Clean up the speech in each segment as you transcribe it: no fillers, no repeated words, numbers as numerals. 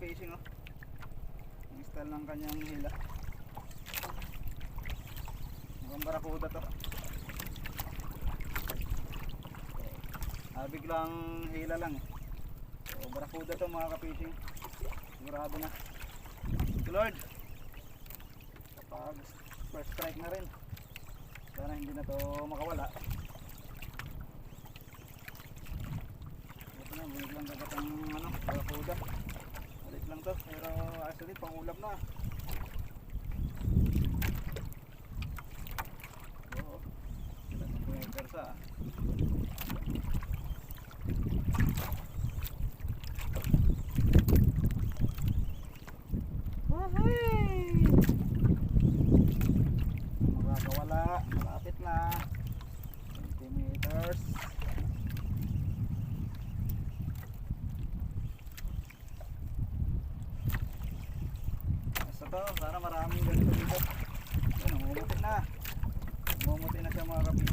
ka-fishing oh. Ang style ng kanyang hila. Mukhang barakuda to. Biglang hila lang eh. So, barakuda to mga ka-fishing. Sigurado na. Thank you Lord. Kapag first strike na rin, sana hindi na to makawala. Ito na, biglang dagat ang barakuda. Balik lang to, pero actually pangulap na. Oo, sila na po yung persa. Makakawala, malapit na. 20 meters. Basta to, sana maraming ganito dito. Yan, umumuti na. Umumuti na siya mga kapit.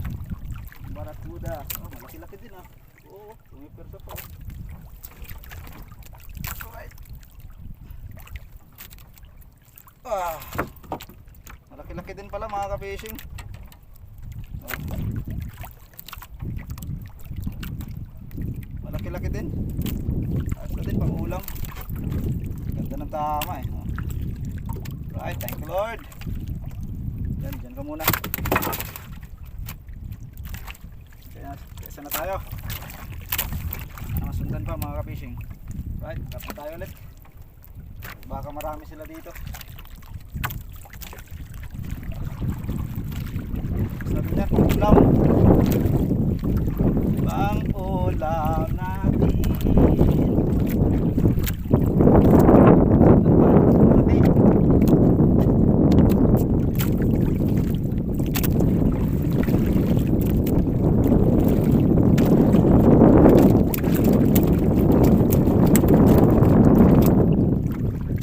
Barakuda. Oh, malaki-laki din ah. Oo, tumipersa pa. Alright. Ah, malaki-laki din pala mga ka-fishing. Oh. Malaki-laki din. Asa din pang ulam. Ganda ng tama eh. Oh. Right, thank you Lord. Diyan ka muna. Kaya isa na tayo. Nakasundan pa mga ka-fishing. Right, tapos tayo ulit. Baka marami sila dito. Sabi niya, pang-ulam. Pang-ulam natin.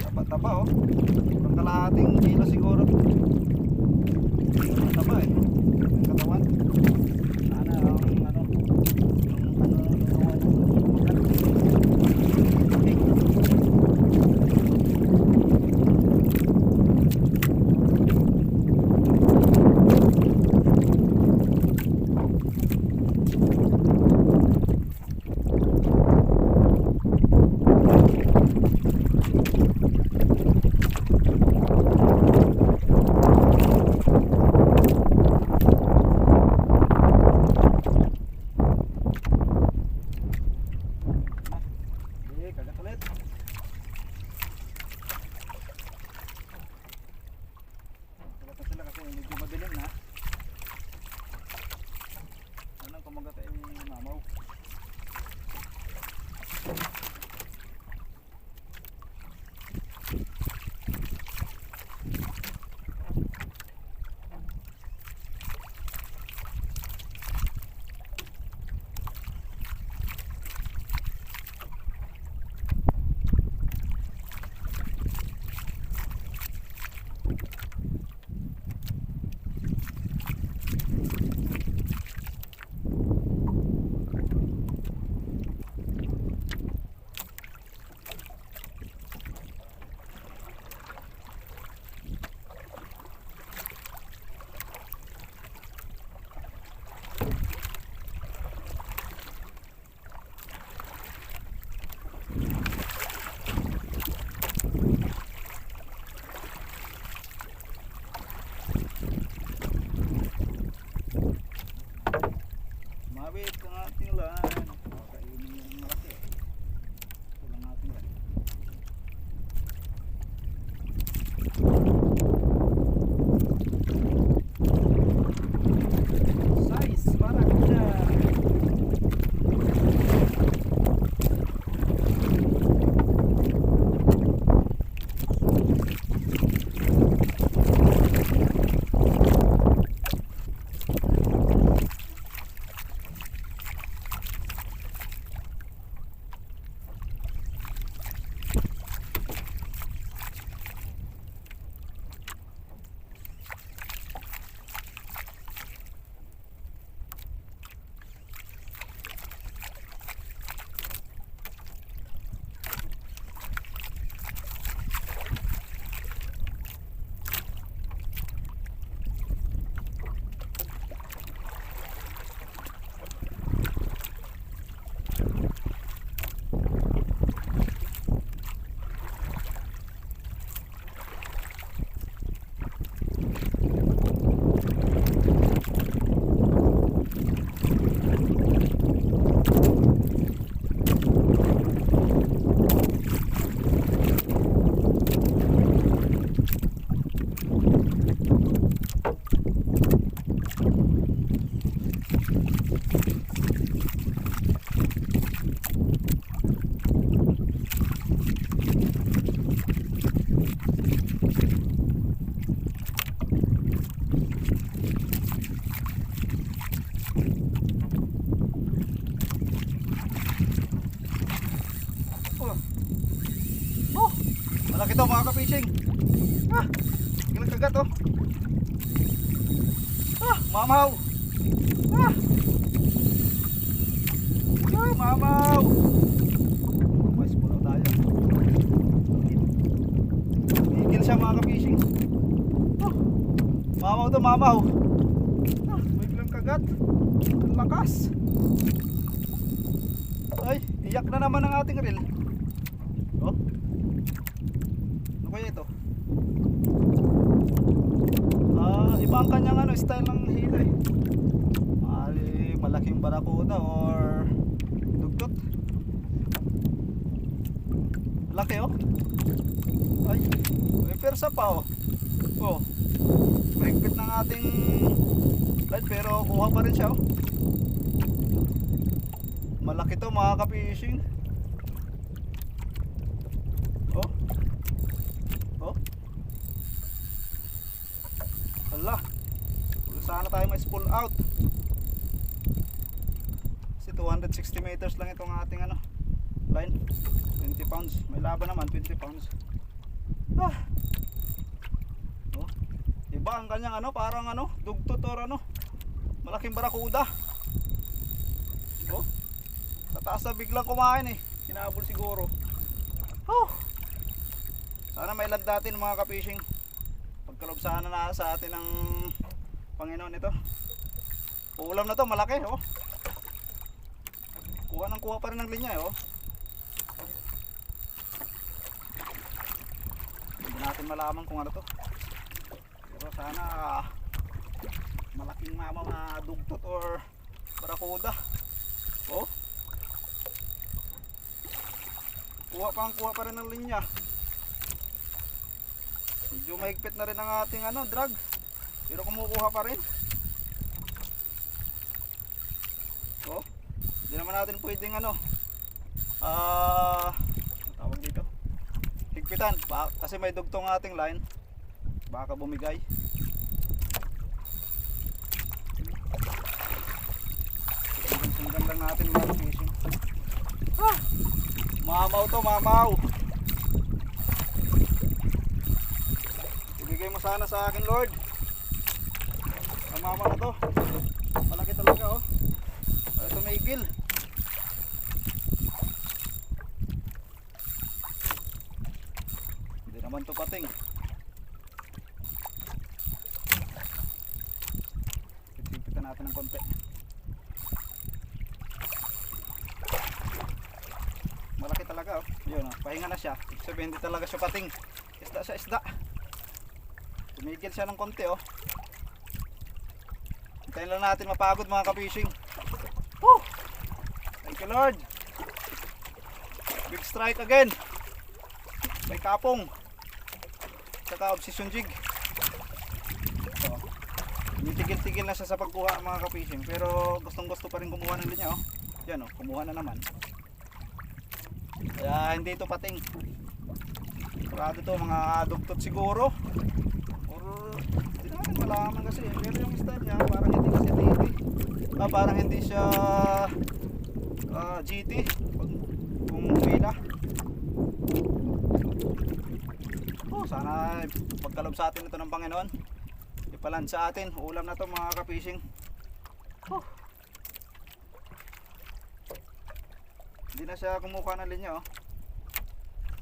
Taba-taba oh. Pang kalahating kilo siguro. Taba eh. Katawan. Mabit ang ating lan. Kainin yung malaki. Ito lang ating lan. Size barakuda. Malaki to mga ka-fishing. Ah, ilang kagat oh. Ah, mamaw. Ah. Ah, mamaw. Mas puno tayo. Igil siya mga ka-fishing. Ah, mamaw to, mamaw. Ah, may ilang kagat. Ang lakas. Ay, iyak na naman ang ating reel. Oh. Ano kaya ito? Iba ang kanyang ano, style ng hila eh. Malaking barakuda or dugtot. Laki oh. Ay, may persa pa oh. Oh. Mahigpit ng ating line pero kuha pa rin siya oh. Malaki to mga ka-fishing. Oh. Oh. Hala. Sana tayo may spool out. Kasi 260 meters lang itong ating ano, line. 20 pounds. May laban naman 20 pounds. Ah. Oh. Iba ang kanyang ano, parang ano, dugtot or ano. Malaking barakuda. Oh. Sa taas na biglang kumain eh. Kinabol siguro. Oh. Sana may land natin mga ka-fishing. Pagkalob sana na sa atin ng Panginoon ito. Ulam na to, malaki oh. Kuha ng kuha pa rin ng linya eh oh. Hindi natin malaman kung ano to. Pero sana malaking mama na dugtot or barakuda. Oh. Kuha pa rin ng linya. Medyo mahigpit na rin ang ating ano, drag. Pero kumukuha pa rin. Oh. Hindi naman natin pwedeng ano. Tawag dito. Higpitan. Kasi may dugtong ating line. Baka bumigay. Sundan lang natin mga fishing. Ah! Mamaw to, mamaw. Ibigay mo sana sa akin, Lord. Ang mamaw na to. Malaki talaga oh. Ito may igil. Hindi naman to pating. Pipitan natin ng konti. Malaki talaga oh. Yun oh, pahinga na siya. Ibig sabihin hindi talaga siya pating. Isda siya, isda. Tumigil siya ng konti oh. Hintayin lang natin mapagod mga ka-fishing. Woo! Thank you Lord. Big strike again. May kapong. Saka obsession jig. So, tigil-tigil na siya sa pagkuha mga ka-fishing. Pero gustong gusto pa rin kumuha ng linya oh. Yan oh, kumuha na naman. Kaya hindi ito pating. Sigurado to mga dugtot siguro. Or hindi natin malaman kasi. Pero yung style niya parang hindi kasi titi. Parang hindi siya GT kung wila. Oh, sana pagkalob sa atin ito ng Panginoon. Ipalan sa atin. Ulam na to mga ka-fishing. Oh. Hindi na siya kumukuha ng linya oh.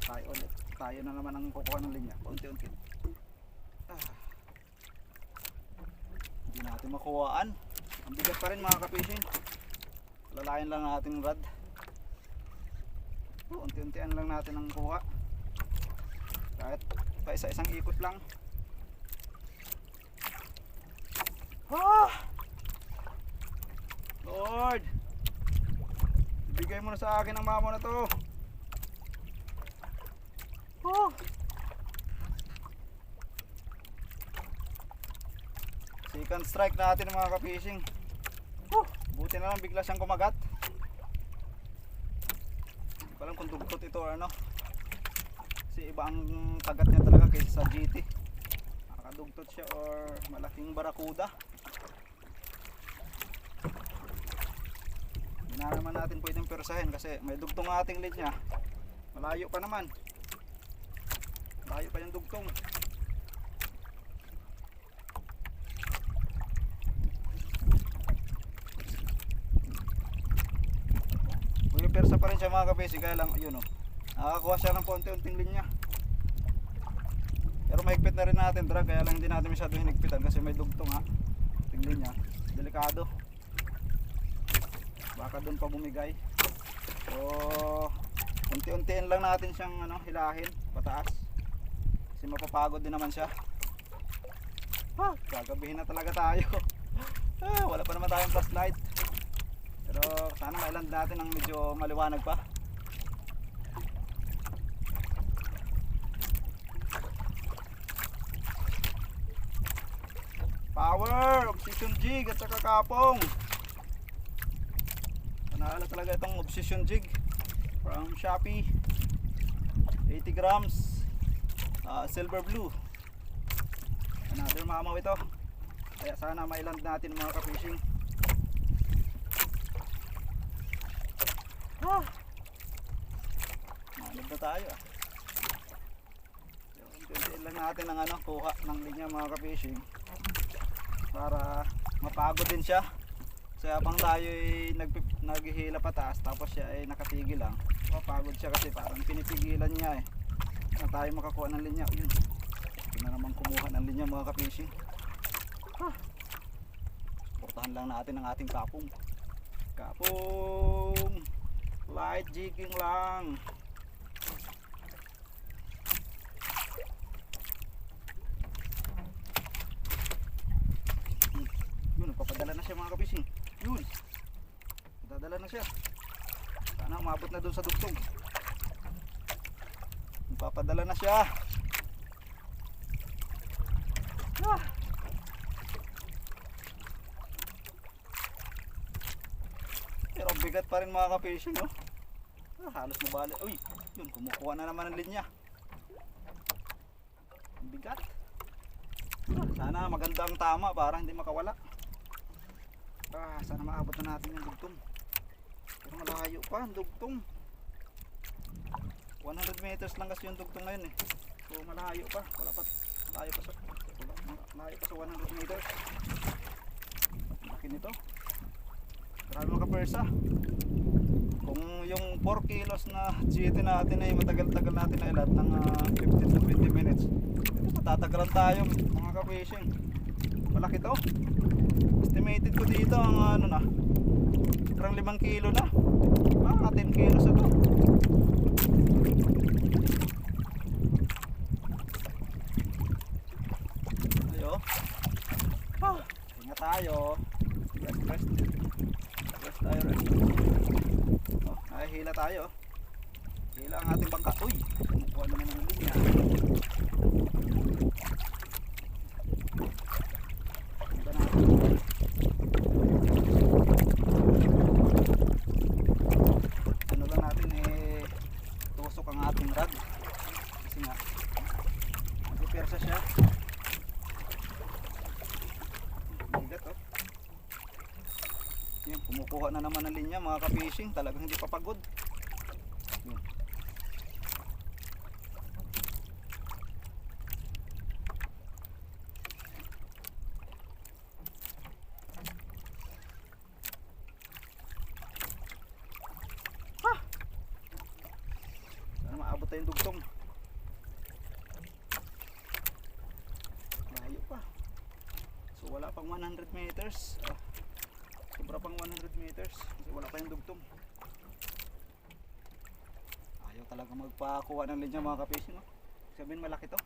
Tayo ulit. Tayo na naman ang kukuha ng linya. Unti-unti. Hindi natin makuhaan. Ang bigat pa rin mga ka-fishing. Lalayan lang natin rod. Unti-untian lang natin ang kuha. Kahit pa isa-isang ikot lang. Lord, ibigay mo na sa akin ang mamo na to. Second strike natin mga ka-fishing. Buti na lang bigla siyang kumagat. Hindi ko alam kung dugtot ito or ano. Kasi iba ang kagat niya talaga kaysa sa GT. Nakadugtot siya or malaking barakuda. Hindi na naman natin pwedeng persahin kasi may dugtong ating lead niya. Malayo pa naman. Malayo pa yung dugtong. Pumipersa pa rin siya mga kapisi, kaya lang yun oh. Nakakakuha siya ng konti-unting linya. Pero mahigpit na rin natin drag, kaya lang hindi natin masyado hinigpitan kasi may dugtong ha. Tingnan niya, delikado. Baka doon pa bumigay. So, unti-untiin lang natin siyang hilahin pataas. Kasi mapapagod din naman siya. Gagabihin na talaga tayo. Wala pa naman tayong flashlight. Pero sana mailand natin ng medyo maliwanag pa. Power, obsession jig at saka kapong. Panalo talaga itong obsession jig from Shopee. 80 grams, silver blue. Another mamaw ito. Kaya sana mailand natin mga ka-fishing. Malag na tayo ah. Kuntiin lang natin ang kuha ng linya mga ka-fishing. Para mapagod din siya. Kasi habang tayo ay naghihila pataas tapos siya ay nakatigil lang, mapagod siya kasi parang pinipigilan niya eh na tayo makakuha ng linya. Yun, hindi na naman kumuha ng linya mga ka-fishing. Suportahan lang natin ang ating kapong. Light jigging lang. Yun, nagpapadala na siya mga ka-fishing. Yun, padadala na siya. Sana umabot na dun sa dugtong. Nagpapadala na siya. Pero bigat pa rin mga ka-fishing no? Halos mabali. Uy, yun, kumukuha na naman ng linya. Bigat. Sana maganda ang tama para hindi makawala. Sana maabot na natin yung dugtong. Pero malayo pa ang dugtong. 100 meters lang kasi yung dugtong ngayon eh. So malayo pa. Wala pa. Malayo pa sa 100 meters. Laki nito. Grabe mga ka-persa. Kung yung 4 kilos na GT natin ay matagal-tagal natin na ilat ng 15 to 20 minutes. Matatagalan tayo mga ka-fishing. Malaki to. Estimated ko dito ang parang 5 kilo na. 10 kilos ito. Ayo. Ingat tayo. Rest tayo, rest. Hila tayo. Hila ang ating bangka. Uy, kumukuha naman ng linya. Ano lang natin tusok ang ating rod. Kasi nga nagpipersa siya. Bigat oh. Yan, kumukuha na naman ng linya mga ka-fishing. Talagang hindi papagod. Yan. Sana maabot tayong dugtong. Layo pa. So wala pang 100 meters. Sobra pang 100 meters kasi wala pa yung dugtong. Ayaw talaga magpakuha ng linya mga ka-fishing no? Sabihin malaki to.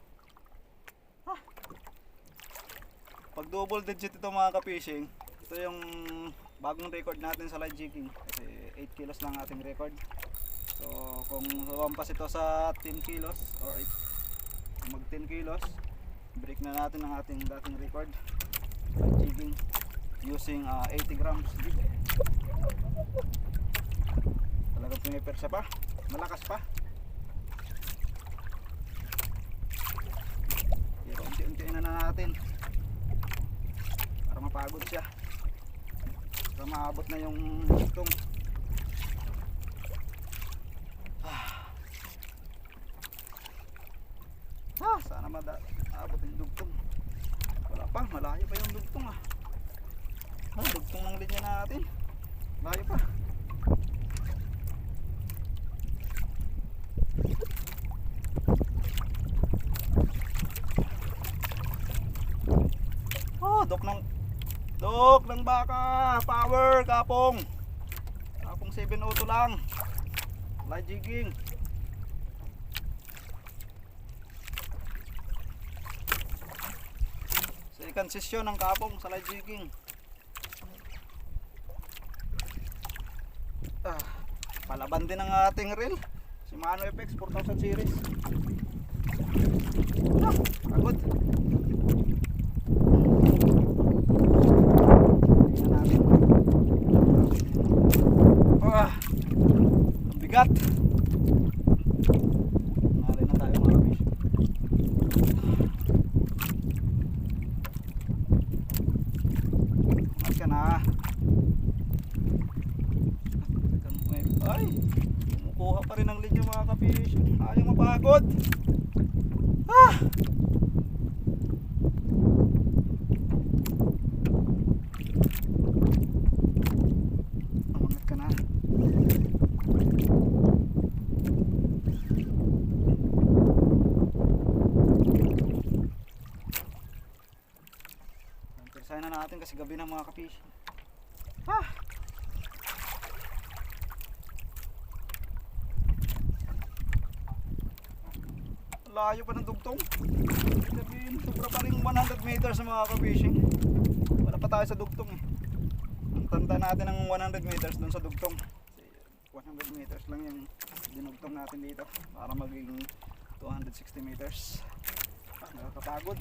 Pag double digit ito mga ka-fishing, ito yung bagong record natin sa light jigging kasi 8 kilos lang ating record. So kung lumampas ito sa 10 kilos or mag 10 kilos, break na natin ang ating dating record light jigging using 80 grams jig. Talagang pumipersa pa, malakas pa. Pero unti-untiin na natin para mapagod siya, para maabot na yung dugtong. Sana abot yung dugtong. Wala pa, malayo pa yung dugtong ah. Dugtong ng linya natin. Malayo pa. Dok ng baka, power, kapong 702 lang, light jigging. Second session ng kapong sa light jigging. Palaban din ang ating reel, Shimano FX 4000 series. Pagod. Ang bigat. Nalay na tayo mga fish. Mas ka na. Ay, kumukuha pa rin ang linya mga kapish. Ayaw mapagod. Umangat ka na. Persahin na natin kasi gabi na mga kapish. Layo pa ng dugtong. Sabihin, sobra pa rin 100 meters sa mga ka-fishing. Wala pa tayo sa dugtong eh. Ang tanda natin ng 100 meters dun sa dugtong. 100 meters lang yung dinugtong natin dito para maging 260 meters. Nakakapagod.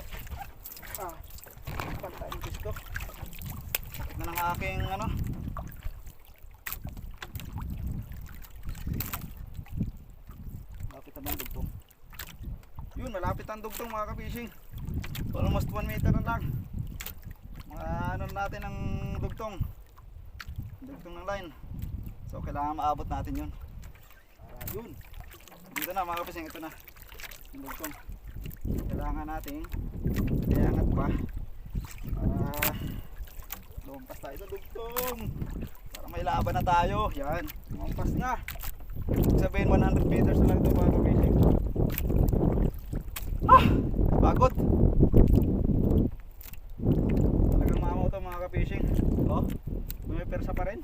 Pantay yung fish ko. Sakit na ng aking ano. Lapit na bang dugtong? Yun, malapit ang dugtong mga ka-fishing. Almost 1 meter na lang. Ano natin ang dugtong ng line. So kailangan maabot natin yun. Yun. Dito na mga ka-fishing, ito na yung dugtong. Kailangan natin iangat pa para lumampas tayo sa dugtong. Para may laban na tayo. Yan, lumampas na. Sabihin 100 meters na lang ito mga ka-fishing. Pagod. Talagang mamaw ito mga ka-fishing. May persa pa rin.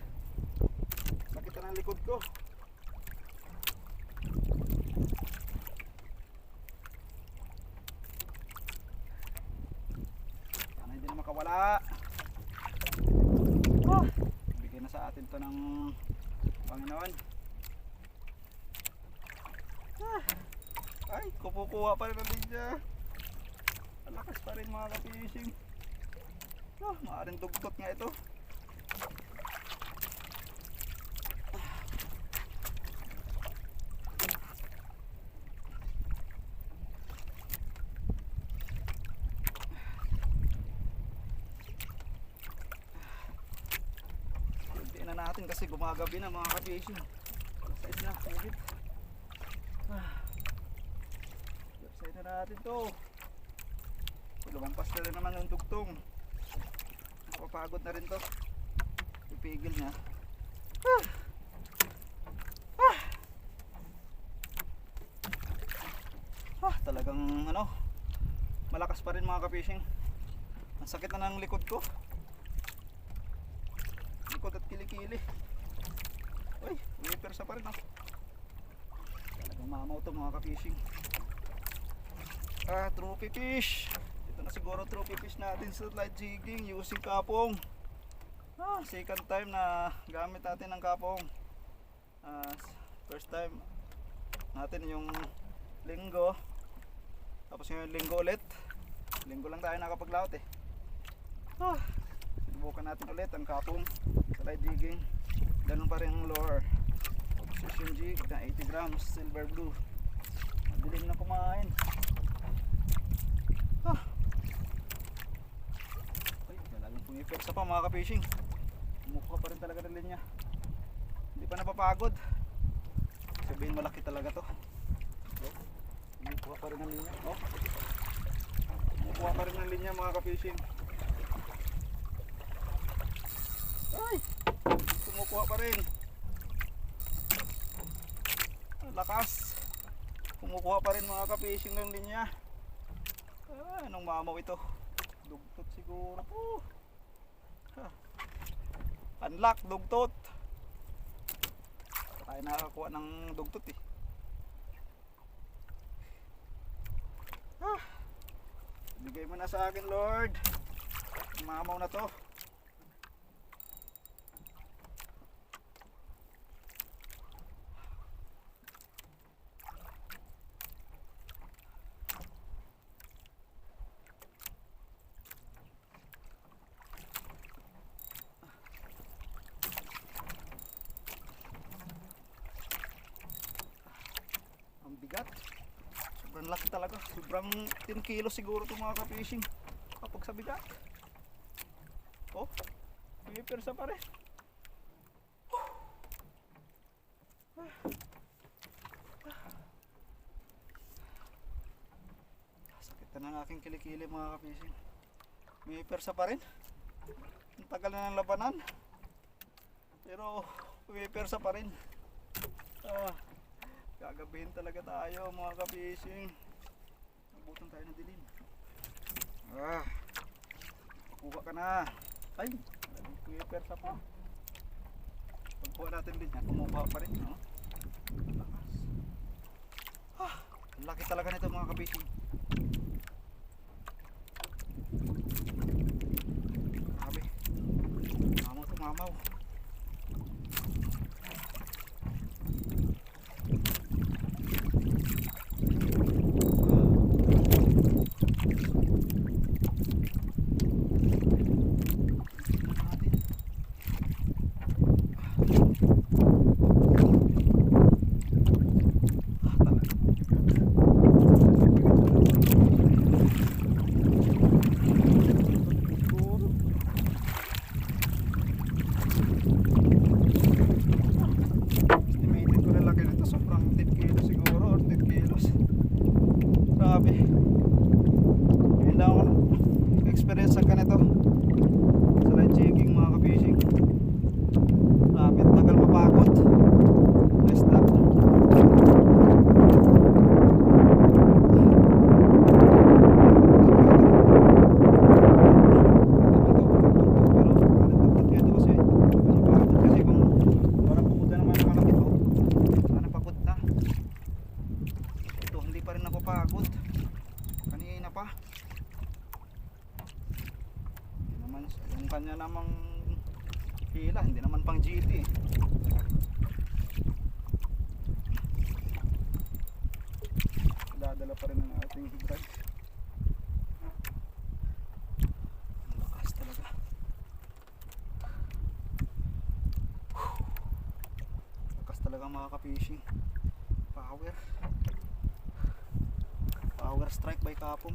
Sakit na ng likod ko. Sana hindi na makawala. Bigyan na sa atin to ng Panginoon. Ay, kukuha pa rin natin siya. Malakas pa rin mga ka-fishing. Maaaring dugtot nga ito. Hintayin na natin kasi gumagabi na mga ka-fishing. Size na, higit. Size na natin to. Lumampas na rin naman yung dugtong. Napapagod na rin to. Ipigil niya. Talagang ano, malakas pa rin mga ka-fishing. Ang sakit na ng likod ko. Likod at kilikili. Uy, may persa pa rin ah. Talagang mamaw to mga ka-fishing. Trophy fish. Ito na siguro trophy fish natin sa light jigging using kapong. Second time na gamit natin ng kapong. First time natin yung linggo. Tapos yung linggo ulit. Linggo lang tayo nakapaglaot eh. Subukan natin ulit ang kapong sa light jigging. Ganun pa rin ang lure. Position jig na 80 grams silver blue. Madilim na kumain. Talagang pumipersa pa mga ka-fishing. Mukha pa rin talaga ng linya. Hindi pa napapagod. Sabihin malaki talaga to. Mukha pa rin ng linya. Kumukuha pa rin ng linya mga ka-fishing. Ay! Kumukuha pa rin. Lakas. Kumukuha pa rin mga ka-fishing ng linya. Anong mamaw ito? Dugtot siguro. Unlock, dugtot. Tayo nakakakuha ng dugtot eh. Bigay mo na sa akin, Lord. Mamaw na to. Ang bigat. Sobrang laki talaga. Sobrang 10 kilo siguro itong mga ka-fishing kapag sa bigat. Oh, may persa pa rin. Sakit na ng aking kilikili mga ka-fishing. May persa pa rin. Ang tagal na ng labanan. Pero may persa pa rin. Gagabihin talaga tayo mga ka-fishing. Nabutan tayo ng dilim. Kuha ka na. Ay, nag-prepare sa pa. Pagkuha natin din yan, kumukuha pa rin. No? Lakas. Ang laki talaga nito mga ka-fishing. Grabe. Mamaw to mamaw. Experience sa ganito sa line jigging mga ka-fishing. Rapid, tagal mapagod. Nice stop. Pagod kanina pa. Yung kanya namang hila, hindi naman pang GT. Dadala pa rin ang ating higran. Lakas talaga. Lakas talaga mga ka-fishing. Power strike by Kapong.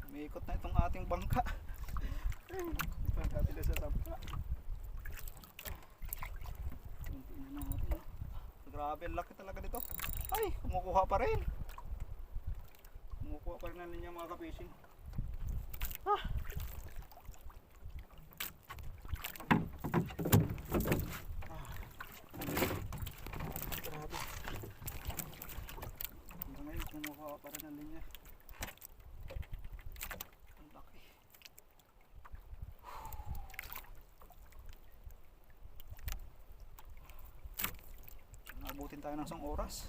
Umiikot na itong ating bangka. Bangka tila sa sampa. Tingnan natin. Grabe, laki talaga dito. Ay, kumukuha pa rin. Kumukuha pa rin ng linya mga ka-fishing. Grabe. Ngayon, kumukuha pa rin ng linya. Ang laki. Naabutin tayo ng isang oras.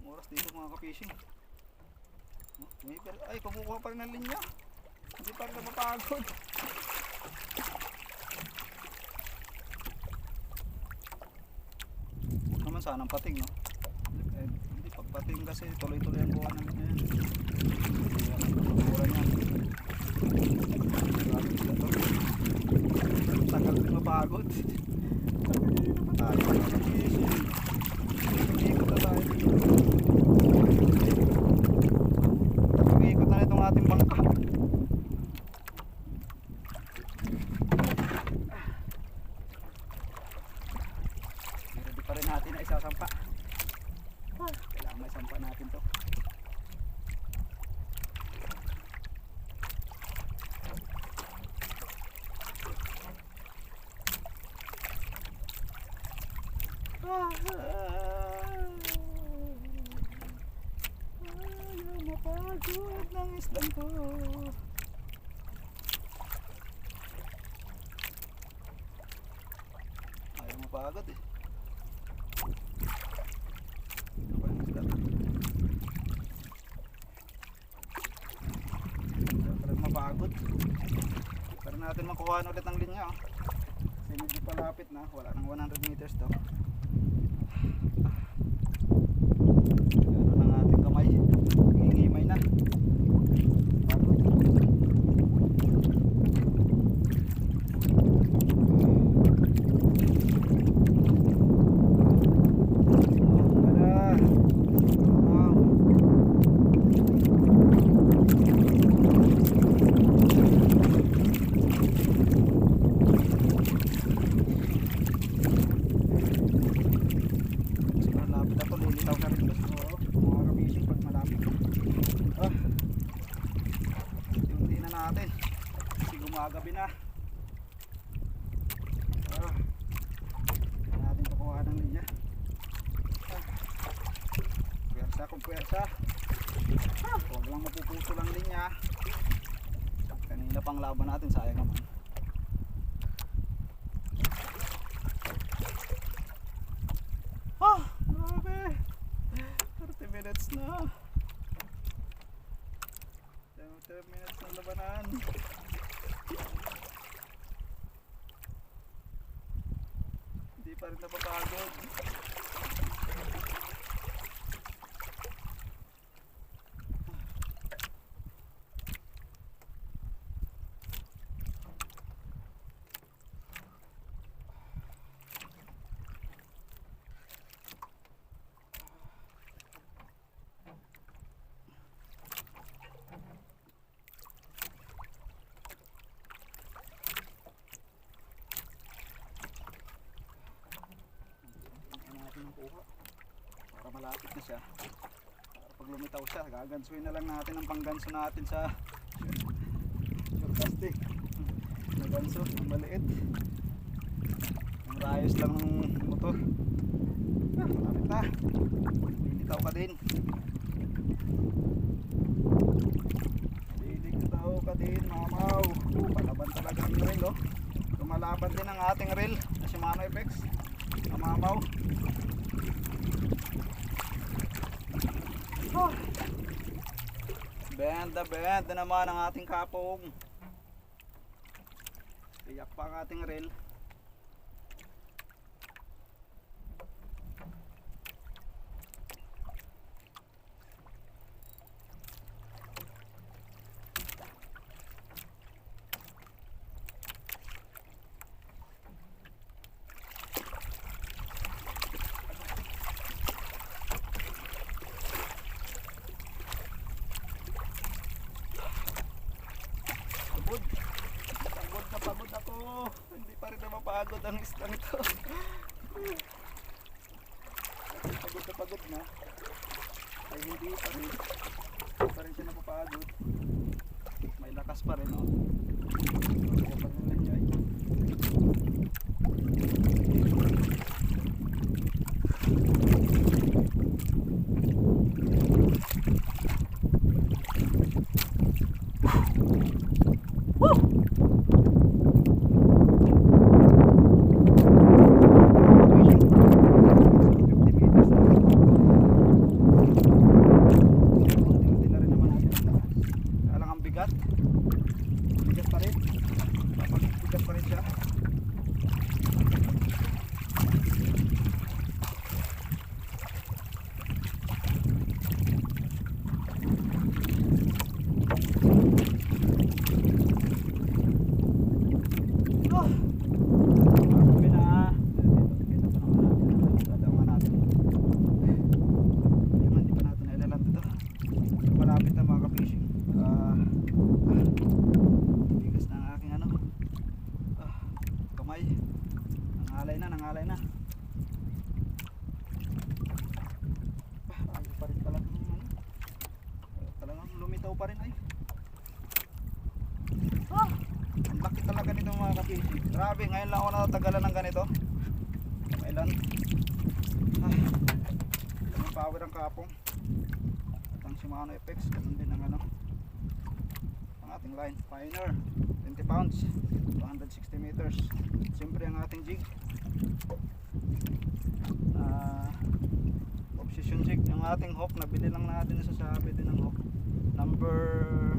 Oras dito mga ka-fishing. Ay, kumukuha pa rin ng linya. Hindi pa rin napapagod. Huwag naman sanang pating, no? Hindi pagpating kasi tuloy-tuloy ang buwan ng linya yan. Hindi yan ang kapagura niyan. Grabe sila to. Tagal din mapagod. Hindi naman tayo mga ka-fishing. Ikot na tayo dito. nagsasampa. Kailangan may sampa natin to. Ayaw mapagod ng isdang to. Ayaw mapagod eh. Ito pa yung isda. Parang mapagod. Para natin makuhaan ulit ang linya oh. Kasi medyo palapit na. Wala nang 100 meters to. Gano'n ang ating kamay. Ngingimay na. Pagod. Gumagabi na. Natin kukuha ng linya. Pwersa kung pwersa. Huwag lang mapupuso lang linya. Kanina pang laban natin, sayang naman. Grabe. 30 minutes na. 30 minutes na labanan. Hindi pa rin napapagod. Para malapit na siya. Para pag lumitaw siya, gagansuin na lang natin ang pangganso natin sa short casting. Naganso, ang maliit. Ang rayos lang ng motor. Malapit na. Lilitaw ka din. Lilitaw ka din, mamaw. Palaban talaga ang reel oh. Lumalaban din ang ating reel na Shimano FX. Mamaw. Bend na naman ang ating kapong. Iyak pa ang ating reel. Pagod ako. Hindi pa rin na mapagod ang islang ito. Pagod na. Ay hindi pa rin. Hindi pa rin siya napapagod. May lakas pa rin oh. Kaya pa rin na-enjoy. Nangalay na. Ilaw pa rin ay. Ah, ang laki talaga nito mga ka-fishing. Grabe, ngayon lang ako natatagalan ng ganito. Kailan? Ay, yung power ang kapong. At ang Shimano FX, ganun din ang ano. Ang ating line, Pioneer, 20 pounds, 260 meters. Siyempre ang ating jig. Obsession jig, yung ating hook, nabili lang natin sa Shopee din ng hook. Number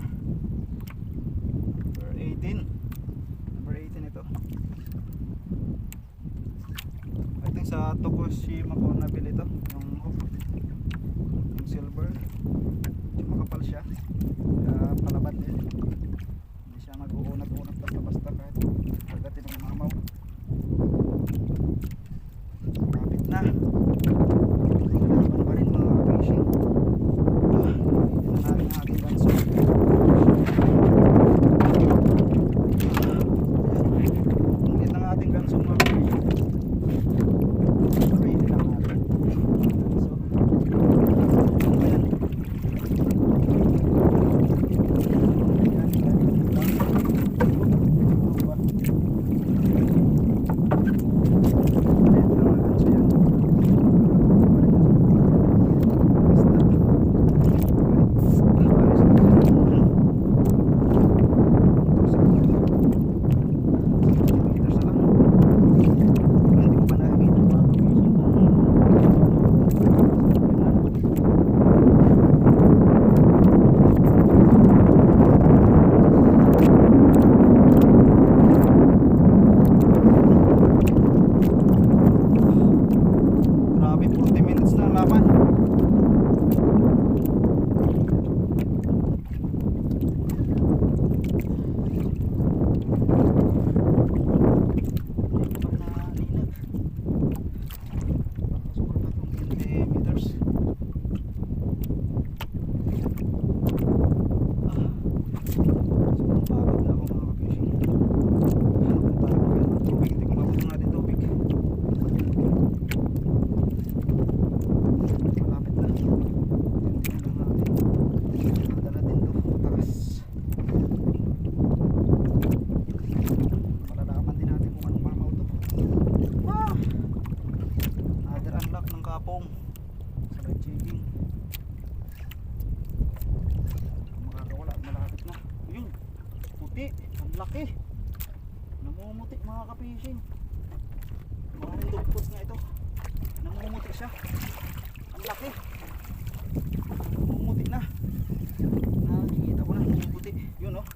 18. Number 18 ito. I think sa Tokushima ko nabili ito, yung hook. Yung silver. Medyo makapal siya. Kaya palaban din. Hindi siya mag-uunat-unat basta-basta kahit pagdating ng mamaw. Kapit na. Palaban pa rin mga fishing. Hindi na natin ang ating banso. Hindi na ating ganso mga fishing. Pero hindi lang natin. So, ayan. Grabe, 40 minutes na ang laban. Kapong sa light jigging, makakawala, malapit na. Yun, puti, ang laki, namumuti mga ka-fishing. Maraming dugpot na ito, namumuti siya, ang laki, namumuti na, nakikita ko na namumuti. Yun oh.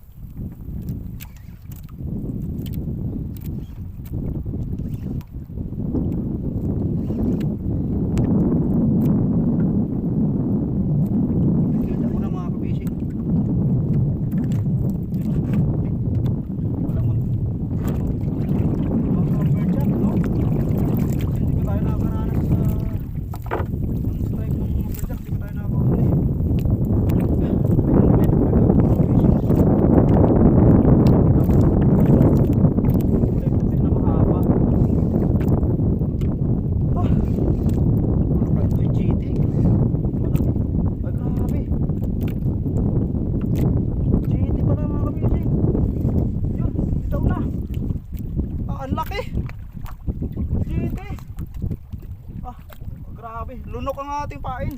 Grabe, lunok ang ating pain.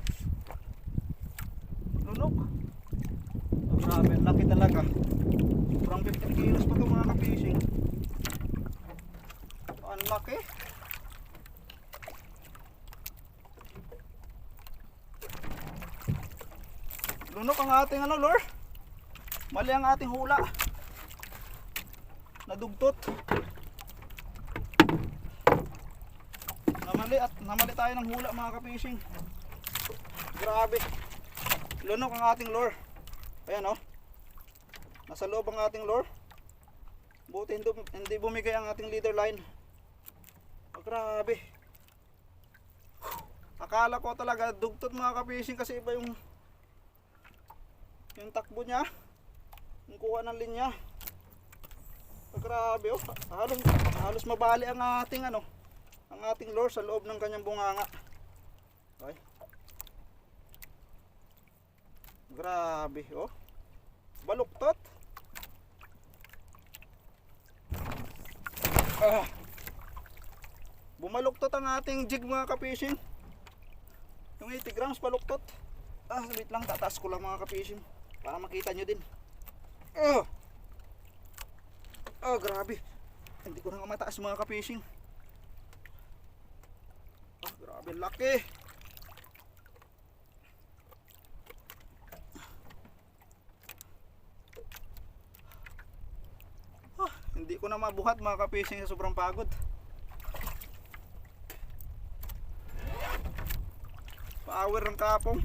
Lunok. Oh, grabe, laki talaga. Sobrang 15 kilos pa ito mga ka-fishing. Ang laki. Lunok ang ating ano, lure. Mali ang ating hula. Nadugtot. Namali tayo ng hula mga ka-fishing. Grabe. Lunok ang ating lure. Ayan oh. Nasa loob ang ating lure. Buti hindi bumigay ang ating leader line. Oh, grabe. Akala ko talaga dugtot mga ka-fishing kasi iba yung takbo niya. Yung kuha ng linya. Oh, grabe oh. Halos mabali ang ating ano, ang ating lure sa loob ng kanyang bunganga. Okay. Grabe oh. Baluktot. Bumaluktot ang ating jig mga ka-fishing. Yung 80 grams baluktot. Wait lang, tataas ko lang mga ka-fishing para makita nyo din. Grabe. Hindi ko na nga mataas mga ka-fishing. Grabe laki. Hindi ko na mabuhat mga ka-fishing sa sobrang pagod. Power ng kapong.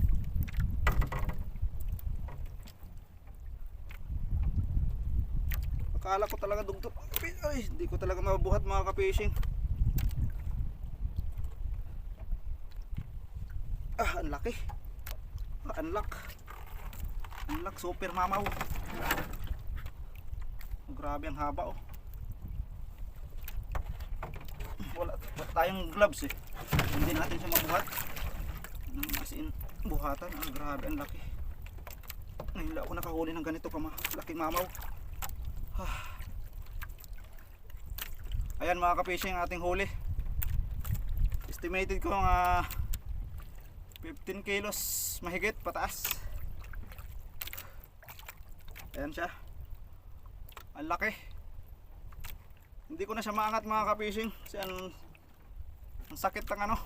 Akala ko talaga dugtot. Ay, hindi ko talaga mabuhat mga ka-fishing. Ang laki. Unlock. Unlock, super mamaw. Grabe ang haba oh. Wala tayong gloves eh. Hindi natin siya mabuhat. As in, buhatan. Grabe ang laki. Ngayon lang ako nakahuli ng ganito laking mamaw. Ayan mga ka-fishing, ating huli. Estimated ko nga 15 kilos mahigit pataas. Ayan siya. Ang laki. Hindi ko na siya maangat mga ka-fishing kasi ang sakit ng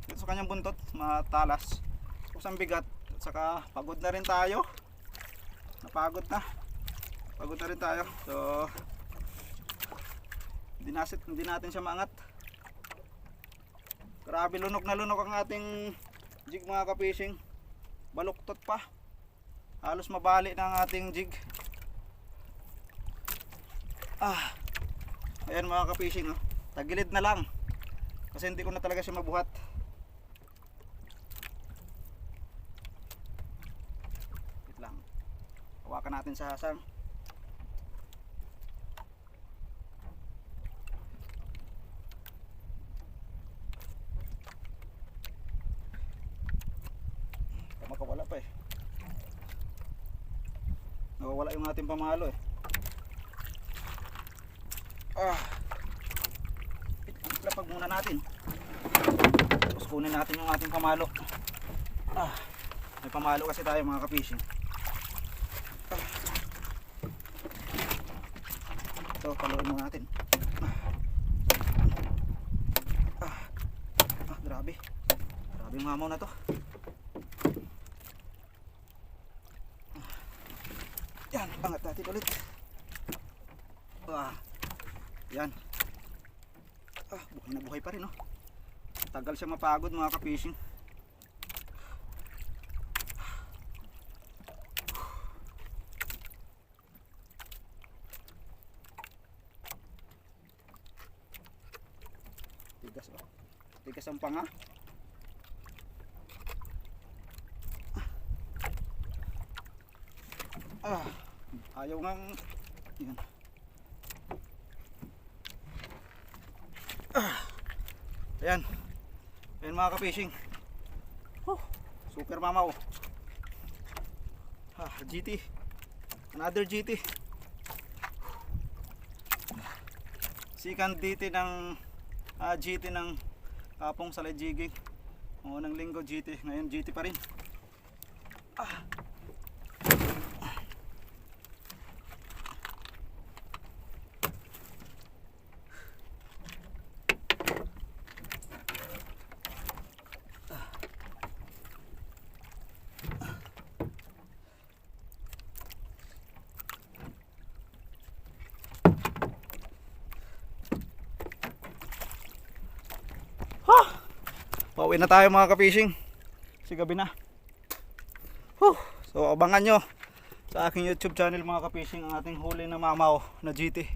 dito sa kanyang buntot, matalas. Tapos ang bigat at saka pagod na rin tayo. Napagod na. Pagod na rin tayo. So hindi natin siya maangat. Grabe, lunok na lunok ang ating jig mga ka-fishing. Baluktot pa. Halos mabali na ang ating jig. Ayan mga ka-fishing oh. Tagilid na lang kasi hindi ko na talaga siya mabuhat. Wait lang. Hawakan natin sa hasang. Makawala pa eh. Nawawala yung ating pamalo eh. Lapag muna natin. Tapos kunin natin yung ating pamalo. May pamalo kasi tayo mga ka-fishing. Ito, paluin mo natin. Grabe. Grabe yung mamaw na to. Yan, angat natin ulit. Yan. Buhay na buhay pa rin oh. Tagal siya mapagod mga ka-fishing. Tigas oh. Tigas ang panga. Ayaw ngang yan. Ayan. Ayan mga ka-fishing. Super mamaw. GT. Another GT. Second GT ng GT ng kapong salay jigging. Unang linggo GT, ngayon GT pa rin. Pauwi na tayo mga ka-fishing. Kasi gabi na. So abangan nyo sa aking YouTube channel mga ka-fishing ang ating huli na mamaw na GT.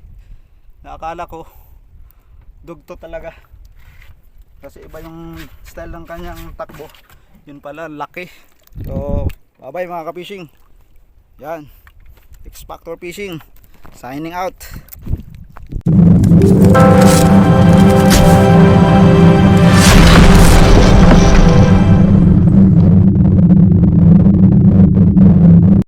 Nakakala ko dugto talaga. Kasi iba yung style ng kanyang takbo. Yun pala laki. So bye bye mga ka-fishing. Yan. X Factor Fishing signing out.